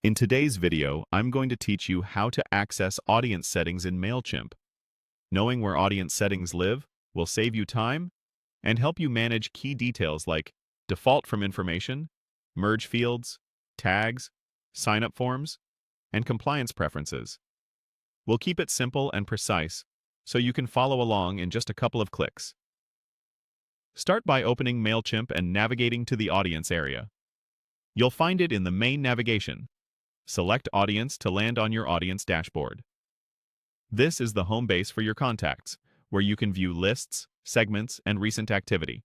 In today's video, I'm going to teach you how to access audience settings in Mailchimp. Knowing where audience settings live will save you time and help you manage key details like default from information, merge fields, tags, sign-up forms, and compliance preferences. We'll keep it simple and precise so you can follow along in just a couple of clicks. Start by opening Mailchimp and navigating to the audience area. You'll find it in the main navigation. Select Audience to land on your audience dashboard. This is the home base for your contacts, where you can view lists, segments, and recent activity.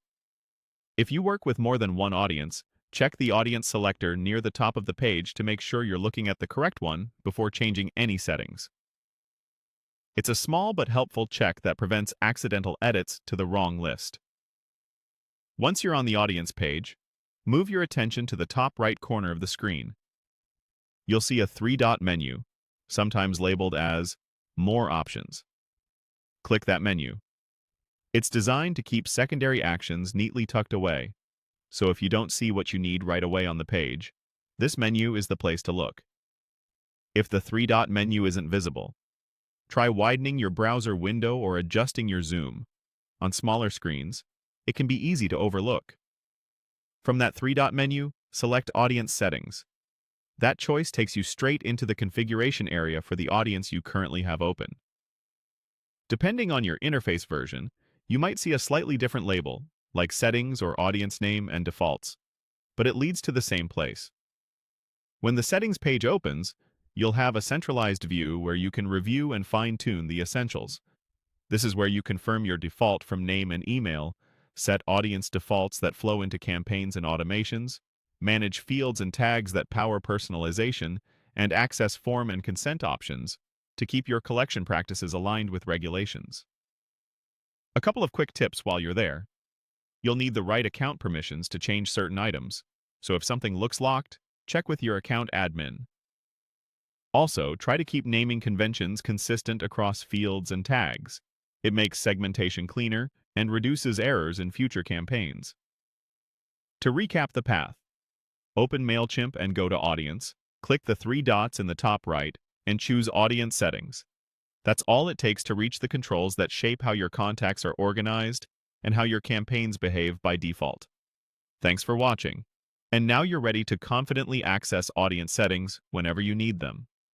If you work with more than one audience, check the audience selector near the top of the page to make sure you're looking at the correct one before changing any settings. It's a small but helpful check that prevents accidental edits to the wrong list. Once you're on the audience page, move your attention to the top right corner of the screen. You'll see a three-dot menu, sometimes labeled as More Options. Click that menu. It's designed to keep secondary actions neatly tucked away, so if you don't see what you need right away on the page, this menu is the place to look. If the three-dot menu isn't visible, try widening your browser window or adjusting your zoom. On smaller screens, it can be easy to overlook. From that three-dot menu, select Audience Settings. That choice takes you straight into the configuration area for the audience you currently have open. Depending on your interface version, you might see a slightly different label, like Settings or Audience Name and Defaults, but it leads to the same place. When the Settings page opens, you'll have a centralized view where you can review and fine-tune the essentials. This is where you confirm your default from name and email, set audience defaults that flow into campaigns and automations, manage fields and tags that power personalization, and access form and consent options to keep your collection practices aligned with regulations. A couple of quick tips while you're there. You'll need the right account permissions to change certain items, so if something looks locked, check with your account admin. Also, try to keep naming conventions consistent across fields and tags. It makes segmentation cleaner and reduces errors in future campaigns. To recap the path, open Mailchimp and go to Audience, click the three dots in the top right, and choose Audience Settings. That's all it takes to reach the controls that shape how your contacts are organized and how your campaigns behave by default. Thanks for watching. And now you're ready to confidently access audience settings whenever you need them.